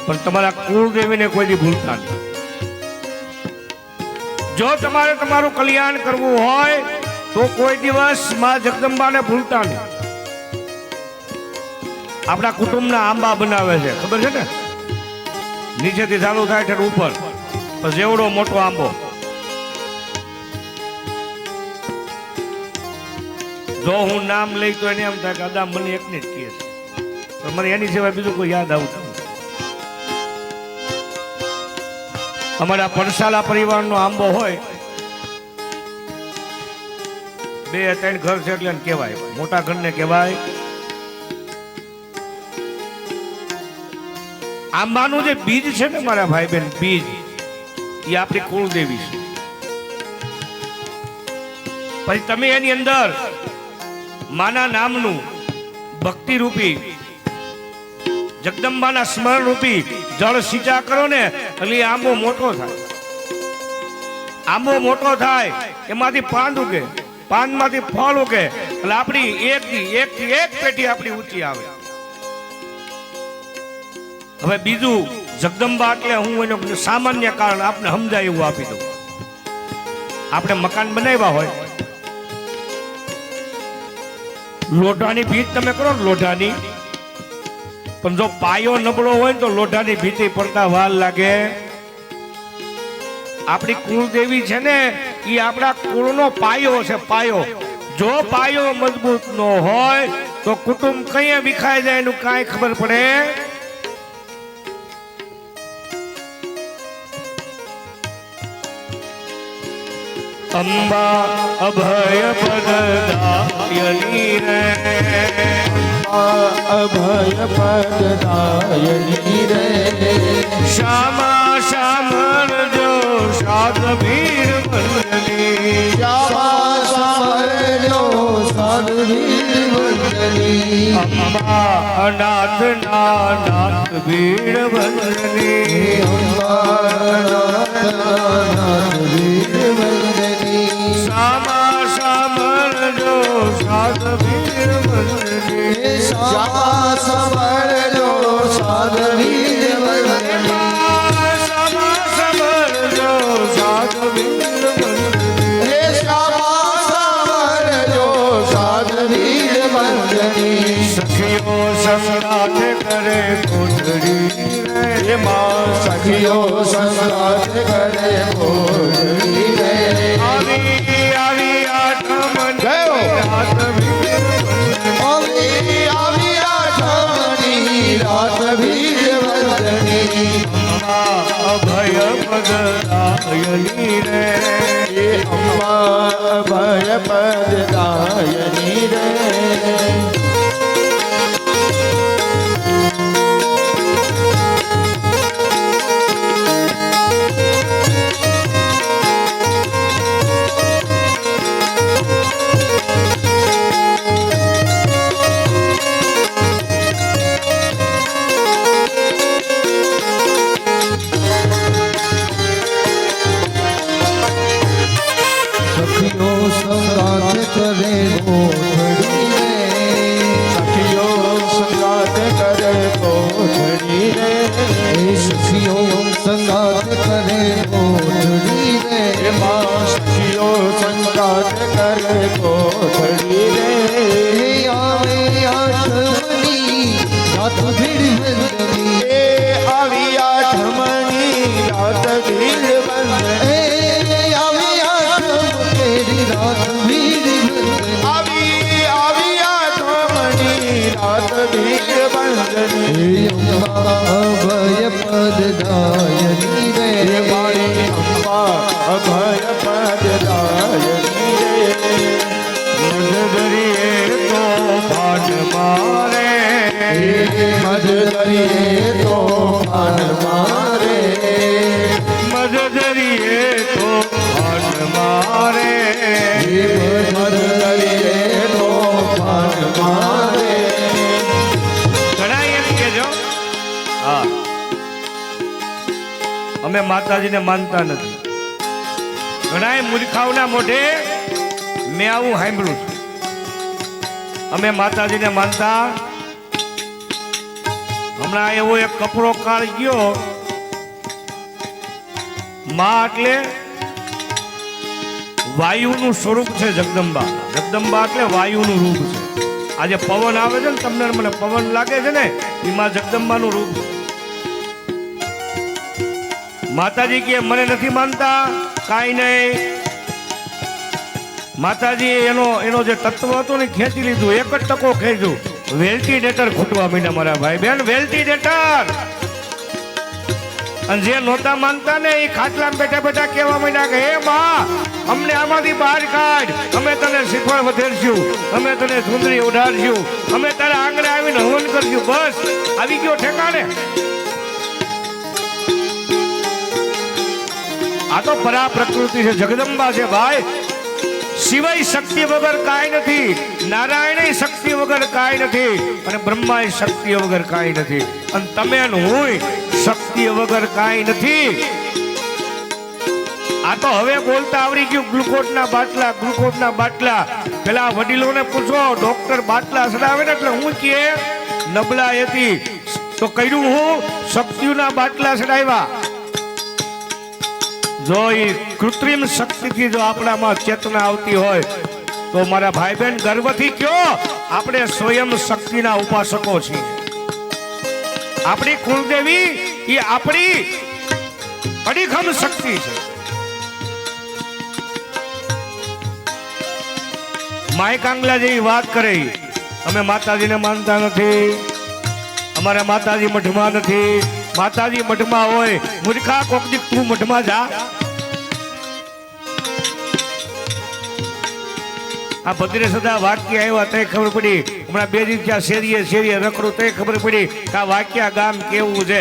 પણ તમારા કુળદેવીને કોઈ દી ભૂલતા નહીં. જો તમારે તમારું કલ્યાણ કરવું હોય તો કોઈ દિવસ માં જગદંબાને ભૂલતા નહીં. આપણા કુટુંબના આંબા બનાવે છે, ખબર છે ને? નીચેથી ચાલુ થાય છે ઉપર, પછી એવડો મોટો આંબો. જો હું નામ લઈ તો એને એમ થાય કે દાદા મને એકને જ કહે છે, પણ મને એની સિવાય બીજું કોઈ યાદ આવતું. અમારા પરસાલા પરિવારનો આંબો હોય, 2-3 ઘર છે એટલે કહેવાય, મોટા ઘરને કહેવાય. આંબાનું જે બીજ છે ને મારા ભાઈ બહેન, બીજ એ આપણી કુળદેવી છે. પછી તમે એની અંદર માના નામનું ભક્તિ રૂપી જગદંબાના સ્મરણ રૂપી જળ સિંચા કરો ને એટલે આંબો મોટો થાય. આંબો મોટો થાય એમાંથી પાન ઉગે, પાનમાંથી ફળ ઉગે, એટલે આપણી એક પેટી આપણી ઊંચી આવે. હવે બીજું જગદંબા એટલે હું એનું સામાન્ય કારણ આપને સમજાય એવું આપી દઉં. આપણે મકાન બનાવ્યા હોય, લોઢાની ભીત તમે કરો ને લોઢાની, પણ જો પાયો નબળો હોય ને તો લોઢાની ભીતી પડતા વાર લાગે. આપણી કુળદેવી છે ને એ આપણા કુળનો પાયો છે, પાયો. જો પાયો મજબૂત ન હોય તો કુટુંબ કઈ વિખાઈ જાય એનું કાંઈ ખબર પડે. અંબા અભય પદદાયની રે, અભય પદદાયની રે, શ્યામા શ્યામરજો સાધ ભીર વંદની, શ્યામા શ્યામરજો સાધ ભીર વંદની, અંબા અનાથ નાથ ભીર વંદની, અંબા અનાથ ભીર વંદની, શ્યામા શ્યામરજો સાધ ભીર વંદની, શ્યામા શ્યામરજો સાધ ભીર વંદની, શ્યામા શ્યામરજો સાધ ભીર વંદની, હે શ્યામા શ્યામરજો સાધ ભીર વંદની, સખીઓ સંગાથ કરે કોઠડી રે, માં સખીઓ સંગાથ કરે કોઠડી રે, આવી આવી આઠમન રાત ભીર વંદની, આવી આઠમની રાત ભીર વંદની, અભય પદદાયની રે, એ અંબા અભય પદદાયની રે, સખીઓ સંગાથ કરે કોઠડી રે, સખીઓ સંગાથ કરે કોઠડી રે, સખીઓ સંગાથ કરે કોઠડી રે, એમાં સખીઓ સંગાથ કરે કોઠડી રે, આવે આઠમની રાત ભીડ વંદની, આવી આઠમની રાત ભીડ વંદની, આવી રાત ભીડ વંદની, આવી આઠમની રાત ભીડ વંદની, અંબા અભય પદદાયની રે, મારી અંબા અભય પદદાયની રે, મધદરીએ તો પાઠ મારે, મધદરીએ તો પાન મારે, મધદરીએ તો પાઠ મારે, મધદરીએ તો પાન મારે, ઘણા એમ કહેજો, હા અમે માતાજીને માનતા નથી. ઘણા મૂર્ખાઓના મોઢે મેં આવું સાંભળ્યું છે, અમે માતાજીને માનતા હમણાં એવો એક કપરો કાળ ગયો. માં એટલે વાયુનું સ્વરૂપ છે જગદંબા. જગદંબા એટલે વાયુનું રૂપ છે. આજે પવન આવે છે ને, તમને મને પવન લાગે છે ને, એમાં જગદંબાનું રૂપ છે. માતાજી કે મને નથી માનતા, કાંઈ નહીં. માતાજી એનો જે તત્વ હતો ને ખેંચી લીધું, એક જ ટકો ખેંચ્યું. વેલ્ટિડેટર ખૂટવા માંડ્યા મારા ભાઈ બેન, વેલ્ટિડેટર. અને જે નહોતા માનતા ને એ ખાટલામાં બેઠા બેઠા કહેવા માંડ્યા કે હે માં, અમને આમાંથી બહાર કાઢ, અમે તને શીખવા વધેરશું, અમે તને સુંદરી ઉડાડશું, અમે તારા આંગણે આવીને હવન કરશું. બસ આવી ગયો ઠેકાણે. આ તો પરા પ્રકૃતિ છે, જગદંબા છે ભાઈ. શિવાય શક્તિ વગર કાંઈ નથી, નારાયણ શક્તિ વગર કાંઈ નથી, અને બ્રહ્મા શક્તિ વગર કાંઈ નથી, અને તમે હું શક્તિ વગર કાંઈ નથી. આ તો હવે બોલતા આવડી ગયું. ગ્લુકોઝના બાટલા, ગ્લુકોઝના બાટલા. પેલા વડીલોને પૂછો, ડોક્ટર બાટલા સડાવે ને એટલે હું કે નબળા હતી, તો કર્યું હું શક્તિના બાટલા સડાવ્યા. જો એ કૃત્રિમ શક્તિથી જો આપણામાં ચેતના આવતી હોય તો મારા ભાઈ બહેન ગર્વથી કયો, આપણે સ્વયં શક્તિના ઉપાસકો છીએ. આપણી કુળદેવી એ આપણી અડીખમ શક્તિ છે. માય કાંગલા જેવી વાત કરી, અમે માતાજીને માનતા નથી, અમારા માતાજી મઠમાં નથી. માતાજી મઠમાં હોય, મૂર્ખા કોક દી તું મઠમાં જા. આ બદ્રે સદા વાક્ય આવ્યા તય ખબર પડી. હમણાં 2 દિવસ ત્યાં શેરીએ રખડું તય ખબર પડી કે આ વાક્ય ગામ કેવું છે.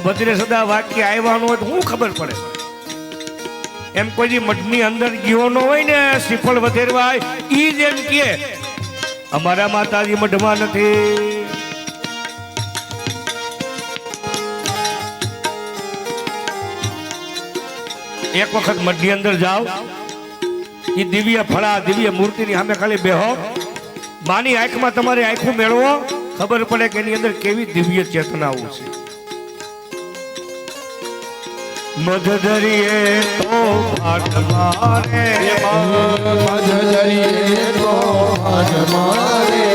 બદ્રે સદા વાક્ય આવ્યાનું હોય તો શું ખબર પડે? એમ કોઈ મઠની અંદર ગયો ન હોય ને શ્રીફળ વધેરવા, ઈ જ એમ કે અમારા માતાજી મઠમાં નથી. એક વખત મઠની અંદર જાઓ, એ દિવ્ય ફળા દિવ્ય મૂર્તિની સામે ખાલી બેહો, માની આંખમાં તમારી આંખું મેળવો, ખબર પડે કે એની અંદર કેવી દિવ્ય ચેતનાઓ છે. મધદરીએ તો ભાટ મારે, મધદરીએ તો ભાટ મારે,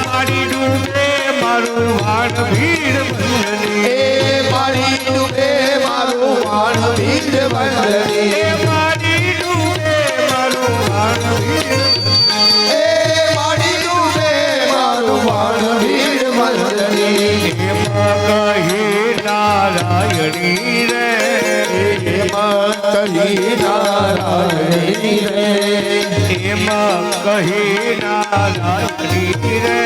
મારી ડૂબે મારું વાણ ભીડ બંધની, મારી ડૂબે મારું વાણ ભીડ બંધની, મારી ડૂબે મારું વાણ ભીડ, મારી ડૂબે મારું વાણ ભીડ બંધની. એમાં કહી નારાયણી રે, એમાં કહી નારાયણી રે, એમાં કહી નારાયણી રે,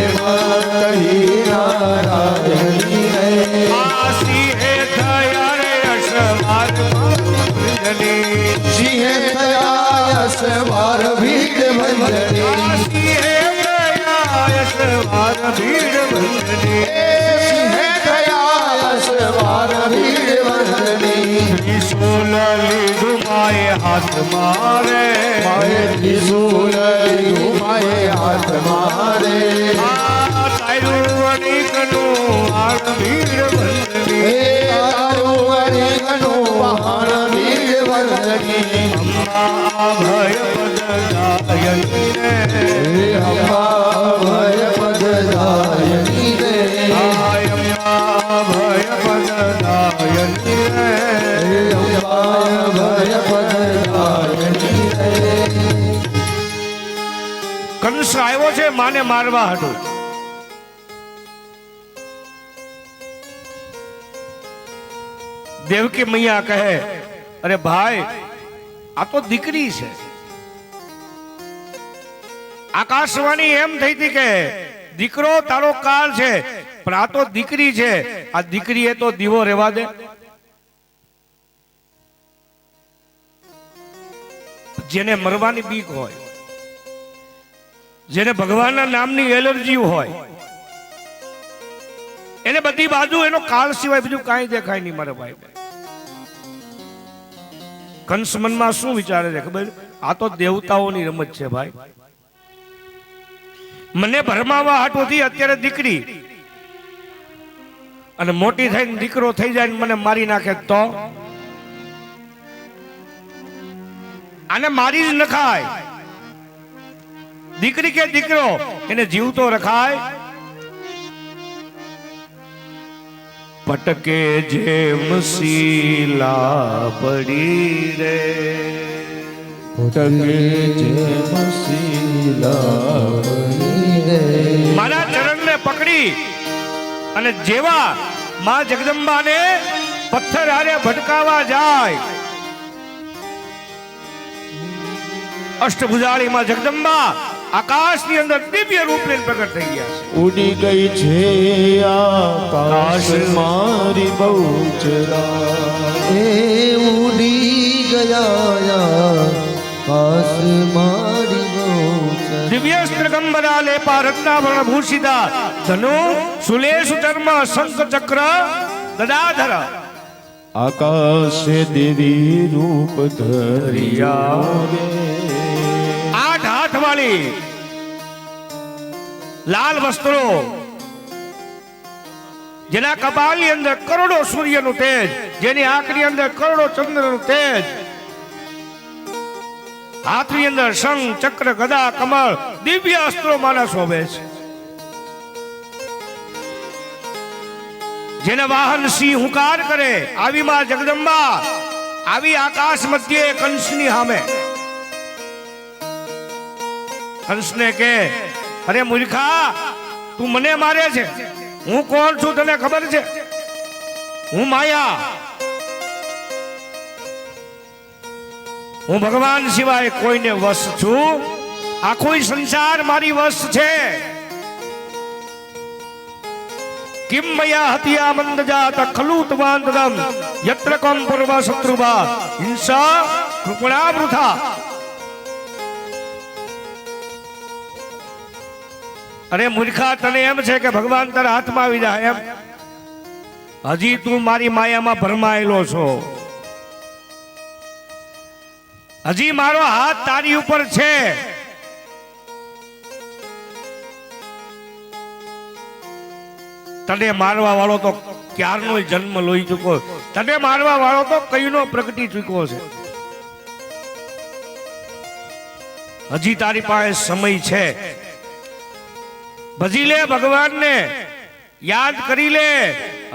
એમાં કહી નારાયણી રે. સિંહે થયા રે અસવાર ભીડની, સિંહે થયા અસવાર ભીડ બંધની, સિંહે થયા અસવાર ભીડ બંધની, સિંહે થયા અસવાર ભીડ બંધની. ત્રિશૂલ લીધું માએ હાથ મારે, માએ ત્રિશૂલ લીધું માએ હાથ મારે, તારું વણિકનું વાણ ભીડ બંધની, તારું વણિકનું વાણ ભીડ બંધની. અમ્મા ભય પદદાયની રે, અંબા ભય પદદાયની રે, અમ્મા ભય પદદાયની રે, અંબા ભય પદદાયની રે. કંસ આવ્યો છે માને મારવા હતું. દેવકી મૈયા કહે, અરે ભાઈ આ તો દીકરી છે. આકાશવાણી એમ થઈ હતી કે દીકરો તારો કાળ છે, પણ આ તો દીકરી છે. આ દીકરીએ તો દીવો રહેવા દે. જેને મરવાની બીક હોય, જેને ભગવાનના નામની એલર્જી હોય, એને બધી બાજુ એનો કાળ સિવાય બીજું કાંઈ દેખાય નહીં મારા ભાઈ. કંસ મનમાં શું વિચારે છે ખબર? આ તો દેવતાઓની રમત છે ભાઈ. મને ભરમાવા હાટોથી અત્યારે દીકરી અને મોટી થઈને દીકરો થઈ જાય ને મને મારી નાખે તો આને મારી જ નખાય. દીકરી કે દીકરો એને જીવતો રખાય. પટકે જેમ શીલા પડી રે, ભટકે જેમ શીલા પડી રે. મારા ચરણને પકડી અને જેવા માં જગદંબાને પથ્થર હારે ભટકાવા જાય, અષ્ટભુજાળી માં જગદંબા આકાશની અંદર દિવ્ય રૂપ લઈને પ્રગટ થઈ ગયા છે. ઉડી ગઈ છે આકાશ મારી બહુચરા, એ ઉડી ગયા આકાશ મારી બહુચરા. દિવ્યસ્ત્ર ગંબરા લેપા રત્નાભરણ ભૂષિતા, ધનુ સુલેષ ચર્મ શંખ ચક્ર ગદાધર. આકાશે દેવી રૂપ ધરિયા, આઠ હાથ વાળી લાલ વસ્ત્રો, જેના કપાળની અંદર કરોડો સૂર્યનું તેજ, જેની આંખની અંદર કરોડો ચંદ્રનું તેજ, હાથની અંદર શંખ ચક્ર ગદા કમળ દિવ્ય અસ્ત્રો માના શોભે છે. જેને વાહન સિંહ હુંકાર કરે આવી માં જગદંબા આવી આકાશ મધ્યે કંસની સામે. કંસને કે અરે મૂર્ખા, તું મને મારે છે, હું કોણ છું તને ખબર છે? હું માયા, હું ભગવાન સિવાય કોઈને વશ છું. આખો સંસાર મારી વશ છે. કિમ મયા હત્યા મંદ જાત ખલુત વાંદરમ યત્ર કમ પૂર્વ શત્રુભા હિંસા કૃપણા વૃથા. અરે મૂર્ખા, તને એમ છે કે ભગવાન તારા હાથમાં આવી જાય એમ? હજી તું મારી માયામાં ભરમાયેલો છો. હજી મારો હાથ તારી ઉપર છે. તને મારવા વાળો તો ક્યારનો જન્મ લોહી ચૂક્યો, તને મારવા વાળો તો કઈનો પ્રગટી ચૂક્યો છે. હજી તારી પાસે સમય છે. ભજી લે ભગવાનને, યાદ કરી લે,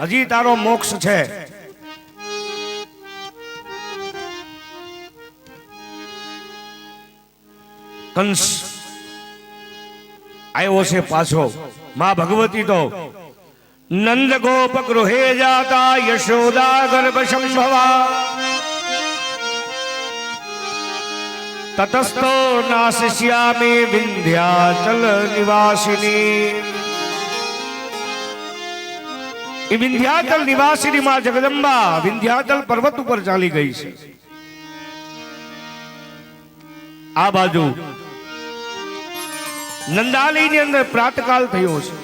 હજી તારો મોક્ષ છે. કંસ આવ્યો છે પાછો. માં ભગવતી તો નંદ ગોપ ગૃહે જાતા યશોદા ગર્ભ સંભવા, તતસ્થો નાશિષ્યામિ વિંધ્યાચલ નિવાસિની. એ વિંધ્યાચલ નિવાસિની માં જગદંબા વિંધ્યાચલ પર્વત ઉપર ચાલી ગઈ છે. આ બાજુ નંદાલયની અંદર પ્રાતકાલ થયો છે.